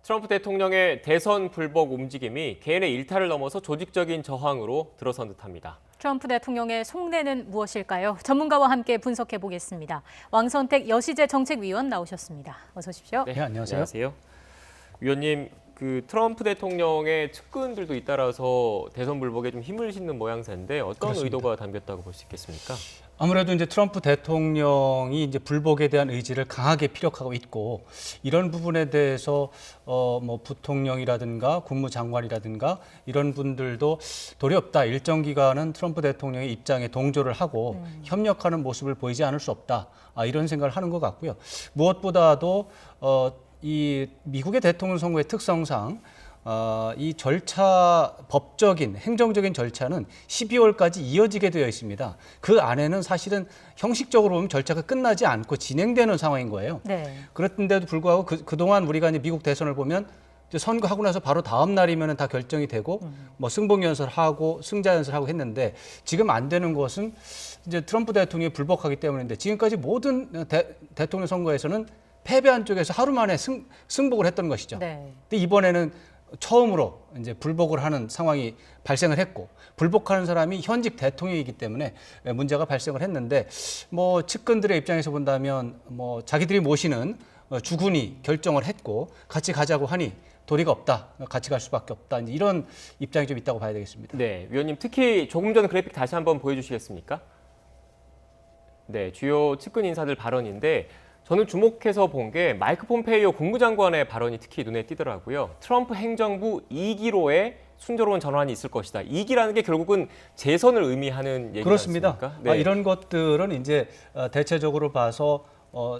트럼프 대통령의 대선 불복 움직임이 개인의 일탈을 넘어서 조직적인 저항으로 들어선 듯합니다. 트럼프 대통령의 속내는 무엇일까요? 전문가와 함께 분석해 보겠습니다. 왕선택 여시재 정책위원 나오셨습니다. 어서 오십시오. 네, 안녕하세요. 안녕하세요. 위원님, 트럼프 대통령의 측근들도 잇따라서 대선 불복에 좀 힘을 싣는 모양새인데 어떤 그렇습니다. 의도가 담겼다고 볼 수 있겠습니까? 아무래도 이제 트럼프 대통령이 이제 불복에 대한 의지를 강하게 피력하고 있고 이런 부분에 대해서 뭐 부통령이라든가 국무장관이라든가 이런 분들도 도리 없다. 일정 기간은 트럼프 대통령의 입장에 동조를 하고 협력하는 모습을 보이지 않을 수 없다. 이런 생각을 하는 것 같고요. 무엇보다도 이 미국의 대통령 선거의 특성상 이 절차, 법적인, 행정적인 절차는 12월까지 이어지게 되어 있습니다. 그 안에는 사실은 형식적으로 보면 절차가 끝나지 않고 진행되는 상황인 거예요. 네. 그랬는데도 불구하고 그동안 우리가 이제 미국 대선을 보면 이제 선거하고 나서 바로 다음 날이면 다 결정이 되고 뭐 승복 연설하고 승자 연설하고 했는데 지금 안 되는 것은 이제 트럼프 대통령이 불복하기 때문인데 지금까지 모든 대통령 선거에서는 패배한 쪽에서 하루 만에 승복을 했던 것이죠. 네. 근데 이번에는 처음으로 이제 불복을 하는 상황이 발생을 했고 불복하는 사람이 현직 대통령이기 때문에 문제가 발생을 했는데 뭐 측근들의 입장에서 본다면 뭐 자기들이 모시는 주군이 결정을 했고 같이 가자고 하니 도리가 없다, 같이 갈 수밖에 없다 이런 입장이 좀 있다고 봐야 되겠습니다. 네, 위원님 특히 조금 전 그래픽 다시 한번 보여주시겠습니까? 네, 주요 측근 인사들 발언인데 저는 주목해서 본 게 마이크 폼페이오 국무장관의 발언이 특히 눈에 띄더라고요. 트럼프 행정부 2기로의 순조로운 전환이 있을 것이다. 2기라는 게 결국은 재선을 의미하는 얘기가 그렇습니다. 있습니까? 네. 이런 것들은 이제 대체적으로 봐서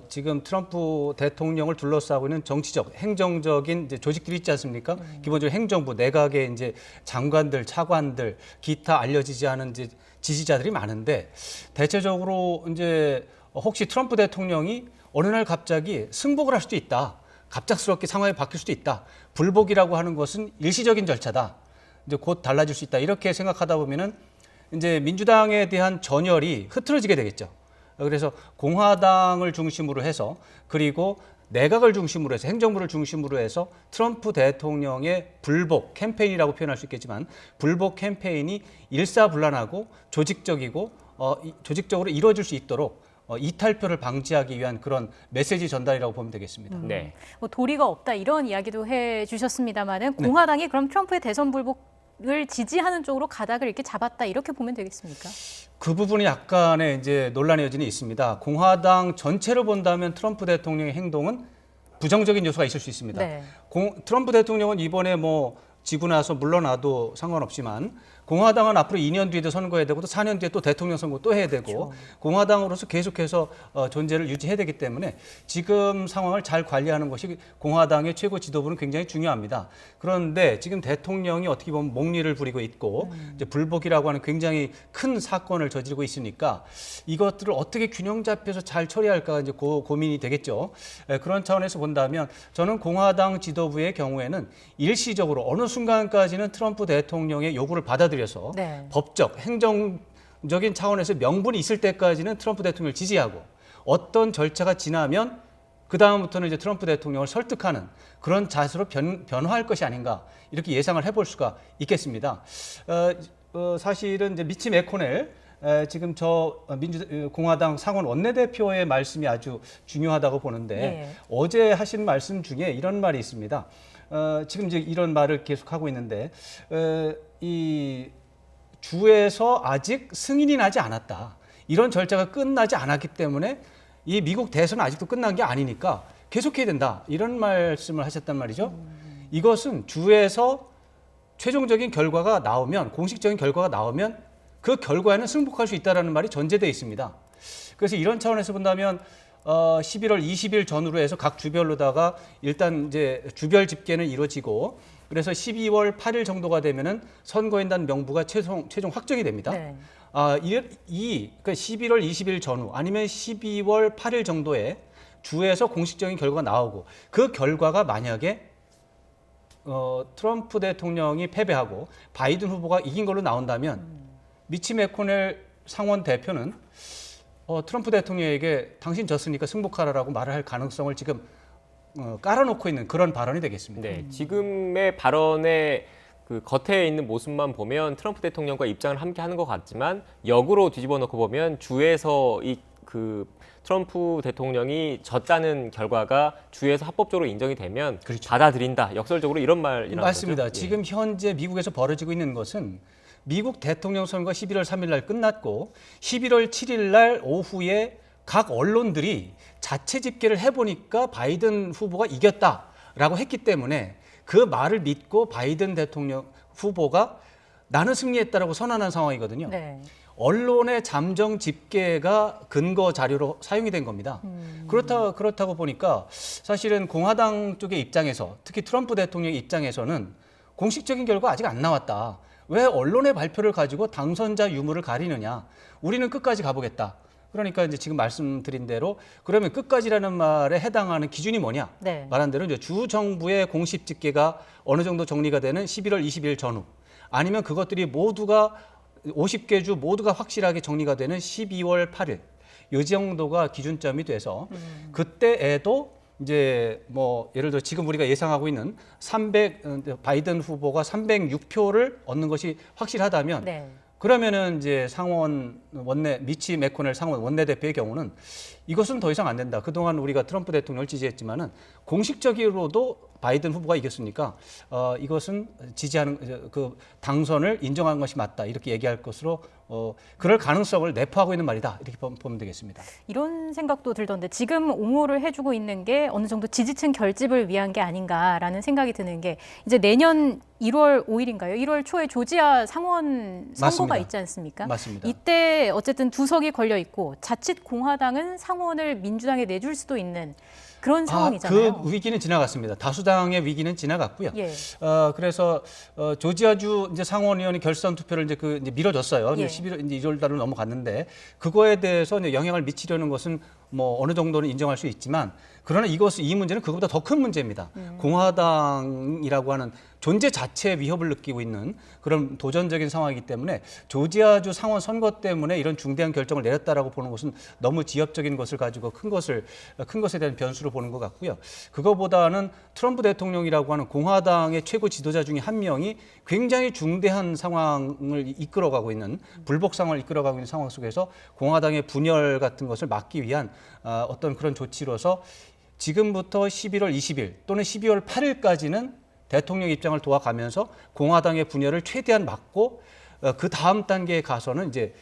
지금 트럼프 대통령을 둘러싸고 있는 정치적, 행정적인 이제 조직들이 있지 않습니까? 기본적으로 행정부, 내각의 이제 장관들, 차관들, 기타 알려지지 않은 이제 지지자들이 많은데 대체적으로 이제 혹시 트럼프 대통령이 어느 날 갑자기 승복을 할 수도 있다. 갑작스럽게 상황이 바뀔 수도 있다. 불복이라고 하는 것은 일시적인 절차다. 이제 곧 달라질 수 있다. 이렇게 생각하다 보면은 이제 민주당에 대한 전열이 흐트러지게 되겠죠. 그래서 공화당을 중심으로 해서 그리고 내각을 중심으로 해서 행정부를 중심으로 해서 트럼프 대통령의 불복 캠페인이라고 표현할 수 있겠지만 불복 캠페인이 일사불란하고 조직적이고 조직적으로 이루어질 수 있도록 이탈표를 방지하기 위한 그런 메시지 전달이라고 보면 되겠습니다. 네. 뭐 도리가 없다 이런 이야기도 해주셨습니다만은 공화당이 그럼 트럼프의 대선 불복을 지지하는 쪽으로 가닥을 이렇게 잡았다 이렇게 보면 되겠습니까? 그 부분이 약간의 이제 논란의 여지는 있습니다. 공화당 전체를 본다면 트럼프 대통령의 행동은 부정적인 요소가 있을 수 있습니다. 네. 트럼프 대통령은 이번에 뭐 지고 나서 물러나도 상관없지만 공화당은 앞으로 2년 뒤에도 선거해야 되고 또 4년 뒤에 또 대통령 선거 또 해야 되고 그렇죠. 공화당으로서 계속해서 존재를 유지해야 되기 때문에 지금 상황을 잘 관리하는 것이 공화당의 최고 지도부는 굉장히 중요합니다. 그런데 지금 대통령이 어떻게 보면 목리를 부리고 있고 이제 불복이라고 하는 굉장히 큰 사건을 저지르고 있으니까 이것들을 어떻게 균형 잡혀서 잘 처리할까 이제 고민이 되겠죠. 그런 차원에서 본다면 저는 공화당 지도부의 경우에는 일시적으로 어느 순간까지는 트럼프 대통령의 요구를 받아들여서 네. 법적, 행정적인 차원에서 명분이 있을 때까지는 트럼프 대통령을 지지하고 어떤 절차가 지나면 그 다음부터는 이제 트럼프 대통령을 설득하는 그런 자세로 변화할 것이 아닌가 이렇게 예상을 해볼 수가 있겠습니다. 사실은 이제 미치 매코넬 지금 공화당 상원 원내대표의 말씀이 아주 중요하다고 보는데 네. 어제 하신 말씀 중에 이런 말이 있습니다. 지금 이제 이런 말을 계속하고 있는데 이 주에서 아직 승인이 나지 않았다. 이런 절차가 끝나지 않았기 때문에 이 미국 대선은 아직도 끝난 게 아니니까 계속해야 된다. 이런 말씀을 하셨단 말이죠. 이것은 주에서 최종적인 결과가 나오면 공식적인 결과가 나오면 그 결과에는 승복할 수 있다는 말이 전제되어 있습니다. 그래서 이런 차원에서 본다면 11월 20일 전후로 해서 각 주별로다가 일단 이제 주별 집계는 이루어지고 그래서 12월 8일 정도가 되면은 선거인단 명부가 최종 확정이 됩니다. 네. 그러니까 11월 20일 전후 아니면 12월 8일 정도에 주에서 공식적인 결과가 나오고 그 결과가 만약에 트럼프 대통령이 패배하고 바이든 후보가 이긴 걸로 나온다면 미치 매코넬 상원 대표는 트럼프 대통령에게 당신 졌으니까 승복하라라고 말을 할 가능성을 지금 깔아놓고 있는 그런 발언이 되겠습니다. 네, 지금의 발언의 그 겉에 있는 모습만 보면 트럼프 대통령과 입장을 함께 하는 것 같지만 역으로 뒤집어 놓고 보면 주에서 그 트럼프 대통령이 졌다는 결과가 주에서 합법적으로 인정이 되면 그렇죠. 받아들인다. 역설적으로 이런 말이라는 맞습니다. 거죠. 지금 현재 미국에서 벌어지고 있는 것은 미국 대통령 선거 11월 3일 날 끝났고 11월 7일 날 오후에 각 언론들이 자체 집계를 해보니까 바이든 후보가 이겼다라고 했기 때문에 그 말을 믿고 바이든 대통령 후보가 나는 승리했다라고 선언한 상황이거든요. 네. 언론의 잠정 집계가 근거 자료로 사용이 된 겁니다. 그렇다고 보니까 사실은 공화당 쪽의 입장에서 특히 트럼프 대통령 입장에서는 공식적인 결과 아직 안 나왔다. 왜 언론의 발표를 가지고 당선자 유무를 가리느냐. 우리는 끝까지 가보겠다. 그러니까 이제 지금 말씀드린 대로 그러면 끝까지라는 말에 해당하는 기준이 뭐냐? 네. 말한 대로 이제 주 정부의 공식 집계가 어느 정도 정리가 되는 11월 20일 전후 아니면 그것들이 모두가 50개 주 모두가 확실하게 정리가 되는 12월 8일 이 정도가 기준점이 돼서 그때에도 이제 뭐 예를 들어 지금 우리가 예상하고 있는 바이든 후보가 306표를 얻는 것이 확실하다면 네. 그러면은 이제 상원 원내 미치 매코넬 상원 원내대표의 경우는 이것은 더 이상 안 된다. 그동안 우리가 트럼프 대통령을 지지했지만은 공식적으로도 바이든 후보가 이겼으니까 이것은 지지하는 그 당선을 인정한 것이 맞다. 이렇게 얘기할 것으로 그럴 가능성을 내포하고 있는 말이다. 이렇게 보면 되겠습니다. 이런 생각도 들던데 지금 옹호를 해주고 있는 게 어느 정도 지지층 결집을 위한 게 아닌가라는 생각이 드는 게 이제 내년 1월 5일인가요? 1월 초에 조지아 상원 선거가 맞습니다. 있지 않습니까? 맞습니다. 이때 어쨌든 두 석이 걸려 있고 자칫 공화당은 상원을 민주당에 내줄 수도 있는 그런 상황이잖아요. 그 위기는 지나갔습니다. 다수당의 위기는 지나갔고요. 예. 그래서 조지아주 이제 상원의원이 결선 투표를 이제 미뤄졌어요. 예. 11월 이제 2월 달로 넘어갔는데 그거에 대해서 이제 영향을 미치려는 것은 뭐 어느 정도는 인정할 수 있지만 그러나 이 문제는 그것보다 더 큰 문제입니다. 공화당이라고 하는 존재 자체에 위협을 느끼고 있는 그런 도전적인 상황이기 때문에 조지아주 상원 선거 때문에 이런 중대한 결정을 내렸다라고 보는 것은 너무 지엽적인 것을 가지고 큰 것에 대한 변수로 보는 것 같고요. 그거보다는 트럼프 대통령이라고 하는 공화당의 최고 지도자 중에 한 명이 굉장히 중대한 상황을 이끌어가고 있는 불복 상황을 이끌어가고 있는 상황 속에서 공화당의 분열 같은 것을 막기 위한 어떤 그런 조치로서 지금부터 11월 20일 또는 12월 8일까지는 대통령 입장을 도와가면서 공화당의 분열을 최대한 막고 그 다음 단계에 가서는 이제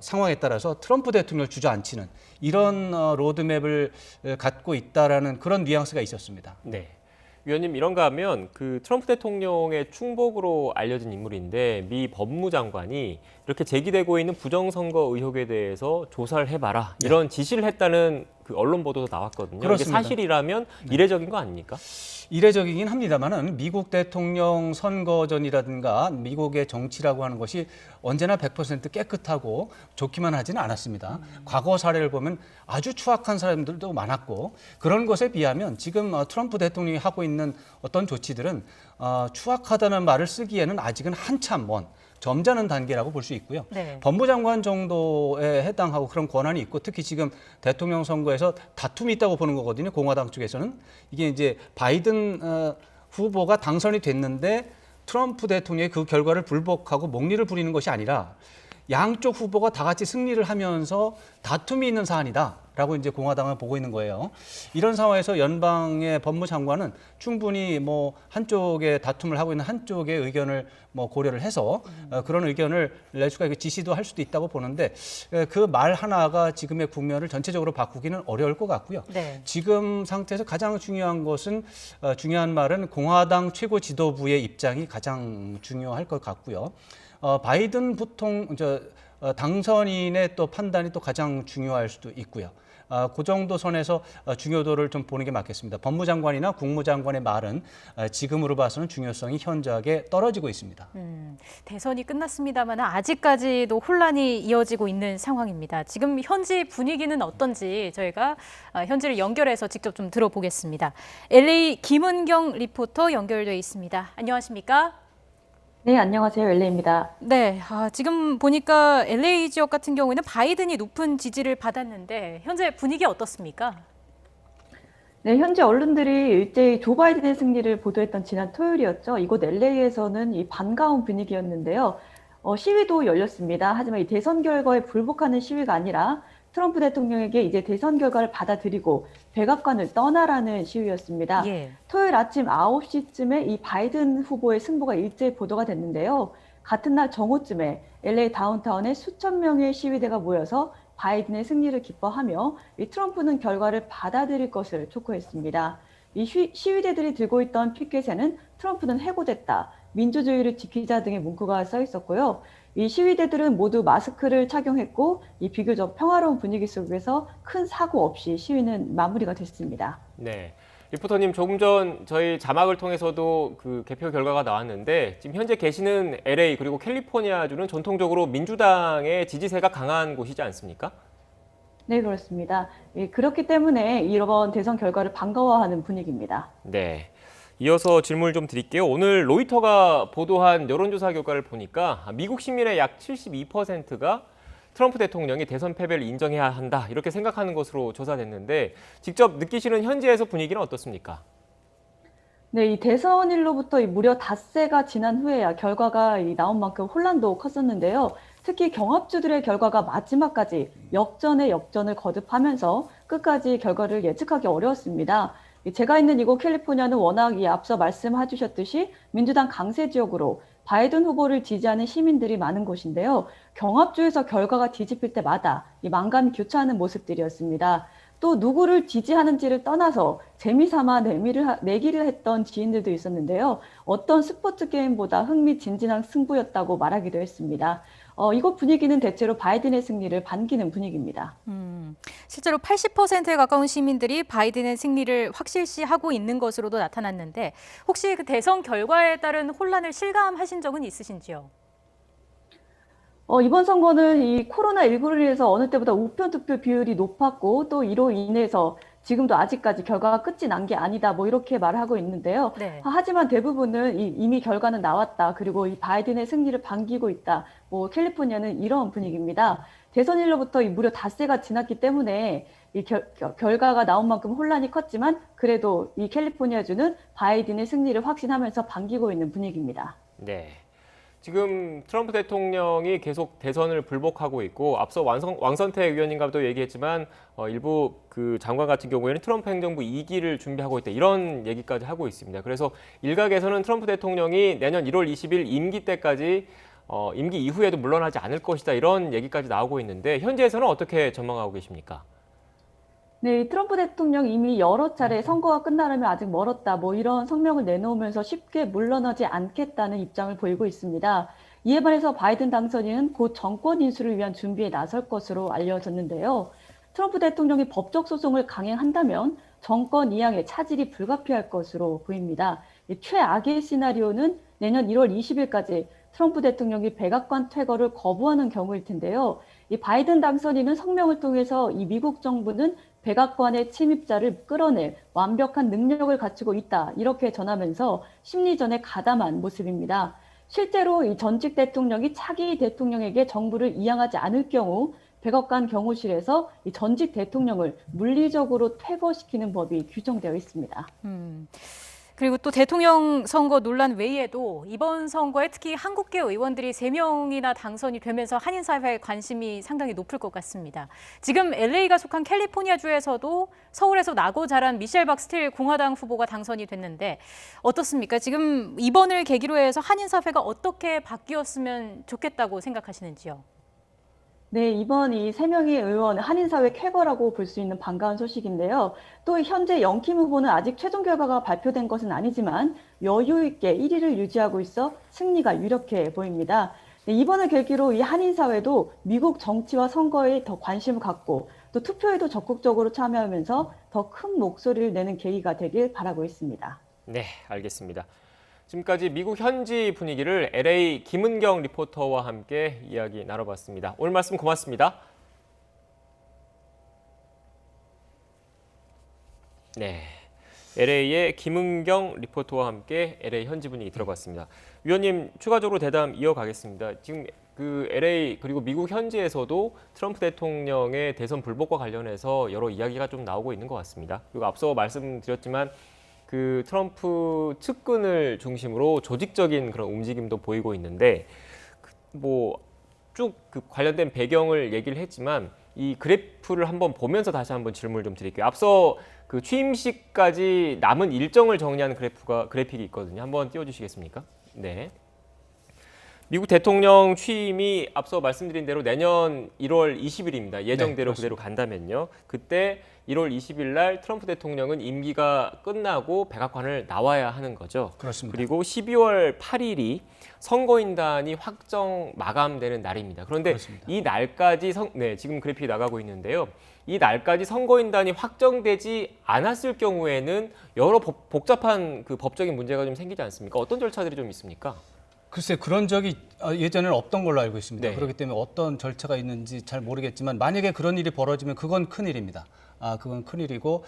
상황에 따라서 트럼프 대통령을 주저앉히는 이런 로드맵을 갖고 있다라는 그런 뉘앙스가 있었습니다. 네. 위원님 이런가 하면 그 트럼프 대통령의 충복으로 알려진 인물인데 미 법무장관이 이렇게 제기되고 있는 부정선거 의혹에 대해서 조사를 해봐라 이런 지시를 했다는 그 언론 보도도 나왔거든요. 그렇습니다. 이게 사실이라면 이례적인 거 아닙니까? 이례적이긴 합니다만은 미국 대통령 선거전이라든가 미국의 정치라고 하는 것이 언제나 100% 깨끗하고 좋기만 하지는 않았습니다. 과거 사례를 보면 아주 추악한 사람들도 많았고 그런 것에 비하면 지금 트럼프 대통령이 하고 있는 어떤 조치들은 추악하다는 말을 쓰기에는 아직은 한참 먼 점잖은 단계라고 볼 수 있고요. 네. 법무장관 정도에 해당하고 그런 권한이 있고 특히 지금 대통령 선거에서 다툼이 있다고 보는 거거든요. 공화당 쪽에서는 이게 이제 바이든 후보가 당선이 됐는데 트럼프 대통령이 그 결과를 불복하고 목리를 부리는 것이 아니라 양쪽 후보가 다 같이 승리를 하면서 다툼이 있는 사안이다라고 이제 공화당은 보고 있는 거예요. 이런 상황에서 연방의 법무장관은 충분히 뭐 한쪽에 다툼을 하고 있는 한쪽의 의견을 뭐 고려를 해서 그런 의견을 낼 수가 있고 지시도 할 수도 있다고 보는데 그 말 하나가 지금의 국면을 전체적으로 바꾸기는 어려울 것 같고요. 네. 지금 상태에서 가장 중요한 것은 중요한 말은 공화당 최고 지도부의 입장이 가장 중요할 것 같고요. 바이든 당선인의 또 판단이 또 가장 중요할 수도 있고요. 그 정도 선에서 중요도를 좀 보는 게 맞겠습니다. 법무장관이나 국무장관의 말은 지금으로 봐서는 중요성이 현저하게 떨어지고 있습니다. 대선이 끝났습니다만 아직까지도 혼란이 이어지고 있는 상황입니다. 지금 현지 분위기는 어떤지 저희가 현지를 연결해서 직접 좀 들어보겠습니다. LA 김은경 리포터 연결돼 있습니다. 안녕하십니까? 네, 안녕하세요. 엘레입니다. 네, 지금 보니까 LA 지역 같은 경우에는 바이든이 높은 지지를 받았는데 현재 분위기 어떻습니까? 네, 현재 언론들이 일제히 조 바이든의 승리를 보도했던 지난 토요일이었죠. 이곳 LA에서는 이 반가운 분위기였는데요. 시위도 열렸습니다. 하지만 이 대선 결과에 불복하는 시위가 아니라 트럼프 대통령에게 이제 대선 결과를 받아들이고 백악관을 떠나라는 시위였습니다. 예. 토요일 아침 9시쯤에 이 바이든 후보의 승부가 일제히 보도가 됐는데요. 같은 날 정오쯤에 LA 다운타운에 수천 명의 시위대가 모여서 바이든의 승리를 기뻐하며 이 트럼프는 결과를 받아들일 것을 촉구했습니다. 이 시위대들이 들고 있던 피켓에는 트럼프는 해고됐다, 민주주의를 지키자 등의 문구가 써 있었고요. 이 시위대들은 모두 마스크를 착용했고 이 비교적 평화로운 분위기 속에서 큰 사고 없이 시위는 마무리가 됐습니다. 네. 리포터님, 조금 전 저희 자막을 통해서도 그 개표 결과가 나왔는데 지금 현재 계시는 LA 그리고 캘리포니아주는 전통적으로 민주당의 지지세가 강한 곳이지 않습니까? 네, 그렇습니다. 그렇기 때문에 이번 대선 결과를 반가워하는 분위기입니다. 네. 이어서 질문을 좀 드릴게요. 오늘 로이터가 보도한 여론조사 결과를 보니까 미국 시민의 약 72%가 트럼프 대통령이 대선 패배를 인정해야 한다 이렇게 생각하는 것으로 조사됐는데 직접 느끼시는 현지에서 분위기는 어떻습니까? 네, 이 대선일로부터 무려 닷새가 지난 후에야 결과가 나온 만큼 혼란도 컸었는데요. 특히 경합주들의 결과가 마지막까지 역전의 역전을 거듭하면서 끝까지 결과를 예측하기 어려웠습니다. 제가 있는 이곳 캘리포니아는 워낙 앞서 말씀해 주셨듯이 민주당 강세 지역으로 바이든 후보를 지지하는 시민들이 많은 곳인데요. 경합주에서 결과가 뒤집힐 때마다 이 만감이 교차하는 모습들이었습니다. 또 누구를 지지하는지를 떠나서 재미삼아 내기를 했던 지인들도 있었는데요. 어떤 스포츠 게임보다 흥미진진한 승부였다고 말하기도 했습니다. 이곳 분위기는 대체로 바이든의 승리를 반기는 분위기입니다. 실제로 80%에 가까운 시민들이 바이든의 승리를 확실시하고 있는 것으로도 나타났는데 혹시 그 대선 결과에 따른 혼란을 실감하신 적은 있으신지요? 이번 선거는 이 코로나19로 인해서 어느 때보다 우편 투표 비율이 높았고 또 이로 인해서 지금도 아직까지 결과가 끝이 난 게 아니다 뭐 이렇게 말하고 있는데요. 네. 하지만 대부분은 이미 결과는 나왔다. 그리고 이 바이든의 승리를 반기고 있다. 뭐 캘리포니아는 이런 분위기입니다. 대선일로부터 무려 닷새가 지났기 때문에 이 결과가 나온 만큼 혼란이 컸지만 그래도 이 캘리포니아주는 바이든의 승리를 확신하면서 반기고 있는 분위기입니다. 네. 지금 트럼프 대통령이 계속 대선을 불복하고 있고 앞서 왕선택 의원님과도 얘기했지만 일부 그 장관 같은 경우에는 트럼프 행정부 2기를 준비하고 있다 이런 얘기까지 하고 있습니다. 그래서 일각에서는 트럼프 대통령이 내년 1월 20일 임기 때까지 임기 이후에도 물러나지 않을 것이다 이런 얘기까지 나오고 있는데 현지에서는 어떻게 전망하고 계십니까? 네, 트럼프 대통령 이미 여러 차례 선거가 끝나려면 아직 멀었다, 뭐 이런 성명을 내놓으면서 쉽게 물러나지 않겠다는 입장을 보이고 있습니다. 이에 반해서 바이든 당선인은 곧 정권 인수를 위한 준비에 나설 것으로 알려졌는데요. 트럼프 대통령이 법적 소송을 강행한다면 정권 이양의 차질이 불가피할 것으로 보입니다. 최악의 시나리오는 내년 1월 20일까지 트럼프 대통령이 백악관 퇴거를 거부하는 경우일 텐데요. 이 바이든 당선인은 성명을 통해서 이 미국 정부는 백악관의 침입자를 끌어낼 완벽한 능력을 갖추고 있다. 이렇게 전하면서 심리전에 가담한 모습입니다. 실제로 이 전직 대통령이 차기 대통령에게 정부를 이양하지 않을 경우 백악관 경호실에서 이 전직 대통령을 물리적으로 퇴거시키는 법이 규정되어 있습니다. 그리고 또 대통령 선거 논란 외에도 이번 선거에 특히 한국계 의원들이 3명이나 당선이 되면서 한인사회에 관심이 상당히 높을 것 같습니다. 지금 LA가 속한 캘리포니아주에서도 서울에서 나고 자란 미셸 박스틸 공화당 후보가 당선이 됐는데 어떻습니까? 지금 이번을 계기로 해서 한인사회가 어떻게 바뀌었으면 좋겠다고 생각하시는지요? 네, 이번 이 3명의 의원 한인사회 쾌거라고 볼 수 있는 반가운 소식인데요. 또 현재 영킴 후보는 아직 최종 결과가 발표된 것은 아니지만 여유 있게 1위를 유지하고 있어 승리가 유력해 보입니다. 네, 이번을 계기로 이 한인사회도 미국 정치와 선거에 더 관심을 갖고 또 투표에도 적극적으로 참여하면서 더 큰 목소리를 내는 계기가 되길 바라고 있습니다. 네, 알겠습니다. 지금까지 미국 현지 분위기를 LA 김은경 리포터와 함께 이야기 나눠봤습니다. 오늘 말씀 고맙습니다. 네, LA의 김은경 리포터와 함께 LA 현지 분위기 들어봤습니다. 위원님 추가적으로 대담 이어가겠습니다. 지금 그 LA 그리고 미국 현지에서도 트럼프 대통령의 대선 불복과 관련해서 여러 이야기가 좀 나오고 있는 것 같습니다. 그리고 앞서 말씀드렸지만 그 트럼프 측근을 중심으로 조직적인 그런 움직임도 보이고 있는데 뭐 쭉 그 관련된 배경을 얘기를 했지만 이 그래프를 한번 보면서 다시 한번 질문을 좀 드릴게요. 앞서 그 취임식까지 남은 일정을 정리하는 그래픽이 있거든요. 한번 띄워주시겠습니까? 네. 미국 대통령 취임이 앞서 말씀드린 대로 내년 1월 20일입니다. 예정대로 네, 그대로 간다면요. 그때 1월 20일 날 트럼프 대통령은 임기가 끝나고 백악관을 나와야 하는 거죠. 그렇습니다. 그리고 12월 8일이 선거인단이 확정 마감되는 날입니다. 그런데 그렇습니다. 이 날까지 지금 그래픽이 나가고 있는데요. 이 날까지 선거인단이 확정되지 않았을 경우에는 여러 복잡한 그 법적인 문제가 좀 생기지 않습니까? 어떤 절차들이 좀 있습니까? 글쎄 그런 적이 예전에는 없던 걸로 알고 있습니다. 네. 그렇기 때문에 어떤 절차가 있는지 잘 모르겠지만 만약에 그런 일이 벌어지면 그건 큰일입니다. 그건 큰일이고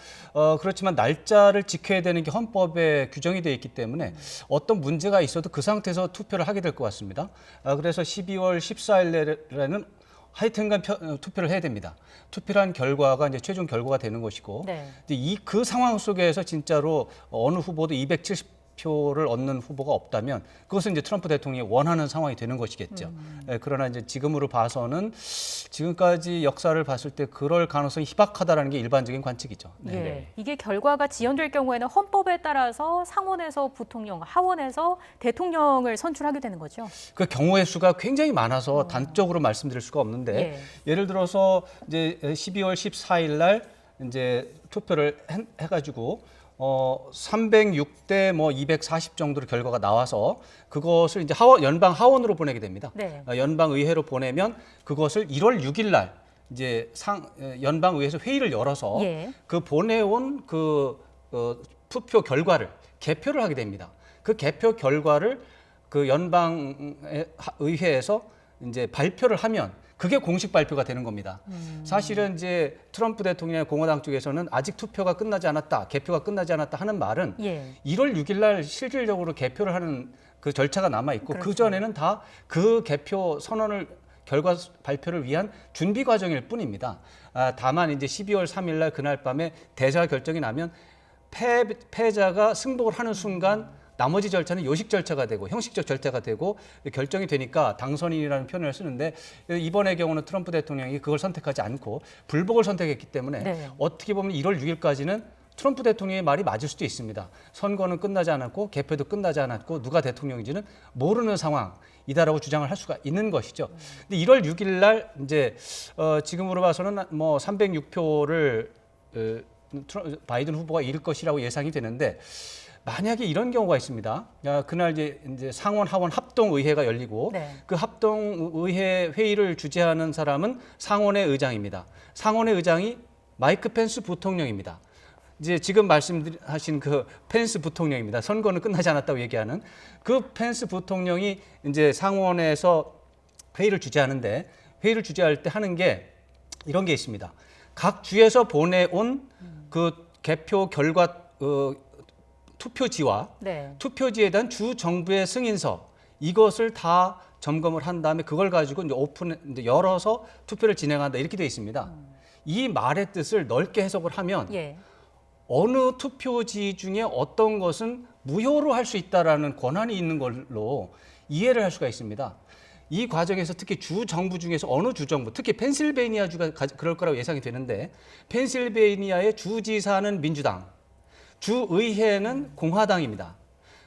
그렇지만 날짜를 지켜야 되는 게 헌법에 규정이 되어 있기 때문에 어떤 문제가 있어도 그 상태에서 투표를 하게 될 것 같습니다. 그래서 12월 14일에는 하여튼간 투표를 해야 됩니다. 투표를 한 결과가 이제 최종 결과가 되는 것이고 네. 그 상황 속에서 진짜로 어느 후보도 270표를 얻는 후보가 없다면 그것은 이제 트럼프 대통령이 원하는 상황이 되는 것이겠죠. 그러나 이제 지금으로 봐서는 지금까지 역사를 봤을 때 그럴 가능성이 희박하다라는 게 일반적인 관측이죠. 네. 예. 네. 이게 결과가 지연될 경우에는 헌법에 따라서 상원에서 부통령, 하원에서 대통령을 선출하게 되는 거죠. 그 경우의 수가 굉장히 많아서 단적으로 말씀드릴 수가 없는데 예. 예를 들어서 이제 12월 14일 날 이제 투표를 해가지고 306대 뭐 240 정도로 결과가 나와서 그것을 이제 연방 하원으로 보내게 됩니다. 네. 연방 의회로 보내면 그것을 1월 6일 날 이제 연방 의회에서 회의를 열어서 예. 그 보내온 그 투표 결과를 개표를 하게 됩니다. 그 개표 결과를 그 연방 의회에서 이제 발표를 하면 그게 공식 발표가 되는 겁니다. 사실은 이제 트럼프 대통령의 공화당 쪽에서는 아직 투표가 끝나지 않았다, 개표가 끝나지 않았다 하는 말은 예. 1월 6일 날 실질적으로 개표를 하는 그 절차가 남아 있고 그렇죠. 그 전에는 다 그 개표 선언을 결과 발표를 위한 준비 과정일 뿐입니다. 다만 이제 12월 3일 날 그날 밤에 대사 결정이 나면 패자가 승복을 하는 순간 나머지 절차는 요식 절차가 되고 형식적 절차가 되고 결정이 되니까 당선인이라는 표현을 쓰는데 이번의 경우는 트럼프 대통령이 그걸 선택하지 않고 불복을 선택했기 때문에 네. 어떻게 보면 1월 6일까지는 트럼프 대통령의 말이 맞을 수도 있습니다. 선거는 끝나지 않았고 개표도 끝나지 않았고 누가 대통령인지는 모르는 상황이다라고 주장을 할 수가 있는 것이죠. 근데 1월 6일 날 이제 지금으로 봐서는 뭐 306표를 바이든 후보가 잃을 것이라고 예상이 되는데 만약에 이런 경우가 있습니다. 그날 이제 상원 하원 합동 의회가 열리고 네. 그 합동 의회 회의를 주재하는 사람은 상원의 의장입니다. 상원의 의장이 마이크 펜스 부통령입니다. 이제 지금 말씀하신 그 펜스 부통령입니다. 선거는 끝나지 않았다고 얘기하는 그 펜스 부통령이 이제 상원에서 회의를 주재하는데 회의를 주재할 때 하는 게 이런 게 있습니다. 각 주에서 보내온 그 개표 결과 투표지와 네. 투표지에 대한 주 정부의 승인서 이것을 다 점검을 한 다음에 그걸 가지고 이제 열어서 투표를 진행한다 이렇게 되어 있습니다. 이 말의 뜻을 넓게 해석을 하면 예. 어느 투표지 중에 어떤 것은 무효로 할 수 있다라는 권한이 있는 걸로 이해를 할 수가 있습니다. 이 과정에서 특히 주 정부 중에서 어느 주 정부, 특히 펜실베이니아 주가 그럴 거라고 예상이 되는데 펜실베이니아의 주지사는 민주당, 주의회는 공화당입니다.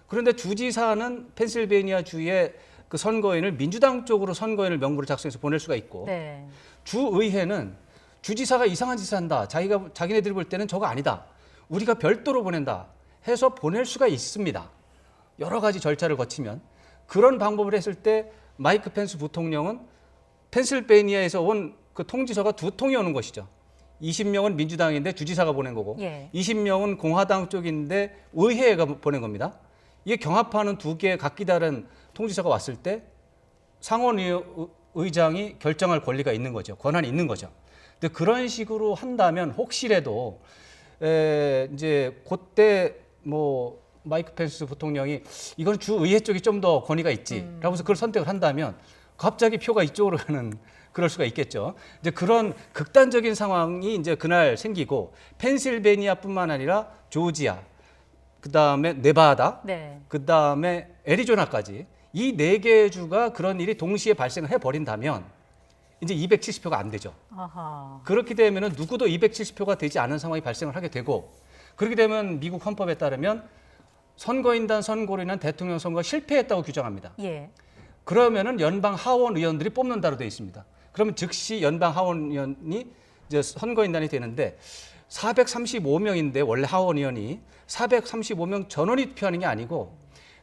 그런데 주지사는 펜실베이니아 주의 그 선거인을 민주당 쪽으로 선거인을 명부를 작성해서 보낼 수가 있고 네. 주의회는 주지사가 이상한 짓을 한다. 자기네들이 볼 때는 저거 아니다. 우리가 별도로 보낸다 해서 보낼 수가 있습니다. 여러 가지 절차를 거치면 그런 방법을 했을 때 마이크 펜스 부통령은 펜실베이니아에서 온 그 통지서가 2통이 오는 것이죠. 20명은 민주당인데 주지사가 보낸 거고 예. 20명은 공화당 쪽인데 의회가 보낸 겁니다. 이게 경합하는 두 개의 각기 다른 통지서가 왔을 때 상원의장이 결정할 권리가 있는 거죠. 권한이 있는 거죠. 근데 그런 식으로 한다면 혹시라도 이제 그때 뭐 마이크 펜스 부통령이 이건 주의회 쪽이 좀 더 권위가 있지라고 해서 그걸 선택을 한다면 갑자기 표가 이쪽으로 가는 그럴 수가 있겠죠. 이제 그런 극단적인 상황이 이제 그날 생기고 펜실베니아뿐만 아니라 조지아, 그다음에 네바다, 네. 그다음에 애리조나까지 이 4개 주가 그런 일이 동시에 발생을 해 버린다면 이제 270표가 안 되죠. 아하. 그렇게 되면은 누구도 270표가 되지 않은 상황이 발생을 하게 되고 그렇게 되면 미국 헌법에 따르면 선거인단 선거로 인한 대통령 선거가 실패했다고 규정합니다. 예. 그러면은 연방 하원 의원들이 뽑는다로 되어 있습니다. 그러면 즉시 연방 하원 의원이 이제 선거인단이 되는데 435명인데 원래 하원 의원이 435명 전원이 투표하는 게 아니고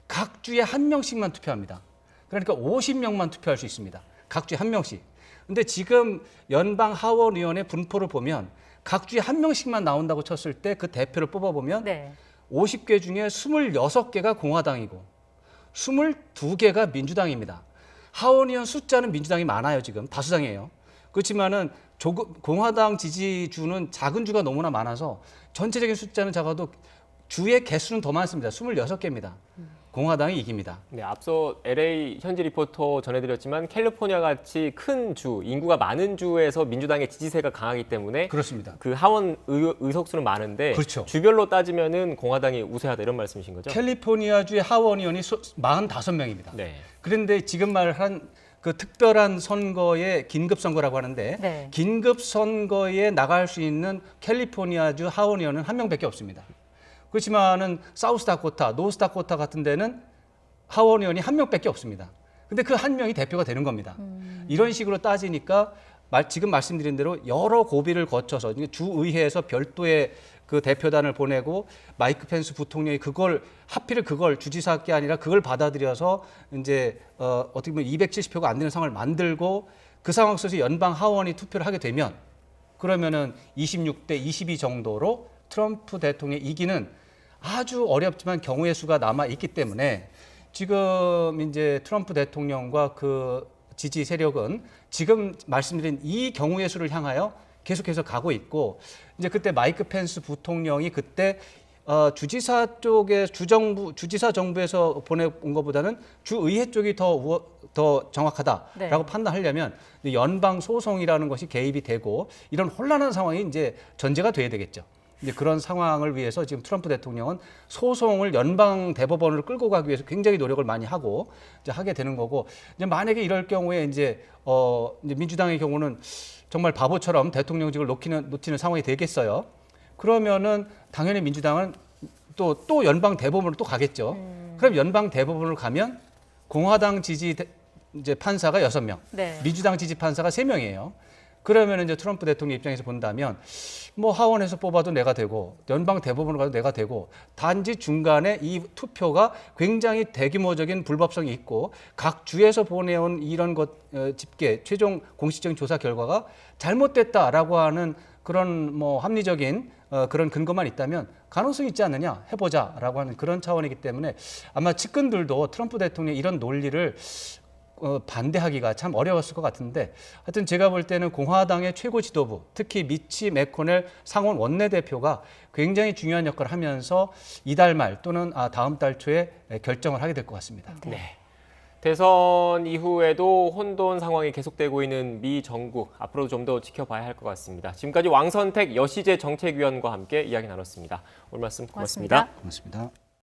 각 주에 한 명씩만 투표합니다. 그러니까 50명만 투표할 수 있습니다. 각 주에 한 명씩. 근데 지금 연방 하원 의원의 분포를 보면 각 주에 한 명씩만 나온다고 쳤을 때 그 대표를 뽑아보면 네. 50개 중에 26개가 공화당이고 22개가 민주당입니다. 하원 의원 숫자는 민주당이 많아요. 지금 다수당이에요. 그렇지만은 공화당 지지주는 작은 주가 너무나 많아서 전체적인 숫자는 작아도 주의 개수는 더 많습니다. 26개입니다. 공화당이 이깁니다. 네, 앞서 LA 현지 리포터 전해드렸지만 캘리포니아 같이 큰 주, 인구가 많은 주에서 민주당의 지지세가 강하기 때문에 그렇습니다. 그 하원 의석수는 많은데 그렇죠. 주별로 따지면은 공화당이 우세하다 이런 말씀이신 거죠? 캘리포니아주의 하원 의원이 45명입니다. 네. 그런데 지금 말한 그 특별한 선거의 긴급 선거라고 하는데 네. 긴급 선거에 나갈 수 있는 캘리포니아주 하원 의원은 한 명밖에 없습니다. 그렇지만은 사우스다코타, 노스다코타 같은 데는 하원 의원이 한 명밖에 없습니다. 근데 그 한 명이 대표가 되는 겁니다. 이런 식으로 따지니까 지금 말씀드린 대로 여러 고비를 거쳐서 주의회에서 별도의 그 대표단을 보내고 마이크 펜스 부통령이 하필 그걸 주지사께 아니라 그걸 받아들여서 이제 어떻게 보면 270표가 안 되는 상황을 만들고 그 상황 속에서 연방 하원이 투표를 하게 되면 그러면은 26대 22 정도로 트럼프 대통령이 이기는 아주 어렵지만 경우의 수가 남아 있기 때문에 지금 이제 트럼프 대통령과 그 지지 세력은 지금 말씀드린 이 경우의 수를 향하여 계속해서 가고 있고 이제 그때 마이크 펜스 부통령이 그때 주지사 쪽에 주지사 정부에서 보내온 것보다는 주의회 쪽이 더 정확하다라고 네. 판단하려면 연방 소송이라는 것이 개입이 되고 이런 혼란한 상황이 이제 전제가 돼야 되겠죠. 이제 그런 상황을 위해서 지금 트럼프 대통령은 소송을 연방 대법원으로 끌고 가기 위해서 굉장히 노력을 많이 하고 이제 하게 되는 거고 이제 만약에 이럴 경우에 이제 민주당의 경우는 정말 바보처럼 대통령직을 놓치는 상황이 되겠어요. 그러면은 당연히 민주당은 또 연방 대법원으로 또 가겠죠. 그럼 연방 대법원으로 가면 공화당 지지 이제 판사가 6명, 네. 민주당 지지 판사가 3명이에요. 그러면 이제 트럼프 대통령 입장에서 본다면 뭐 하원에서 뽑아도 내가 되고 연방 대법원으로 가도 내가 되고 단지 중간에 이 투표가 굉장히 대규모적인 불법성이 있고 각 주에서 보내온 이런 집계 최종 공식적인 조사 결과가 잘못됐다라고 하는 그런 뭐 합리적인 그런 근거만 있다면 가능성이 있지 않느냐 해보자라고 하는 그런 차원이기 때문에 아마 측근들도 트럼프 대통령의 이런 논리를 반대하기가 참 어려웠을 것 같은데 하여튼 제가 볼 때는 공화당의 최고 지도부 특히 미치 매코넬 상원 원내대표가 굉장히 중요한 역할을 하면서 이달 말 또는 다음 달 초에 결정을 하게 될 것 같습니다. 네. 대선 이후에도 혼돈 상황이 계속되고 있는 미 정국 앞으로도 좀 더 지켜봐야 할 것 같습니다. 지금까지 왕선택 여시재 정책위원과 함께 이야기 나눴습니다. 오늘 말씀 고맙습니다. 고맙습니다. 고맙습니다.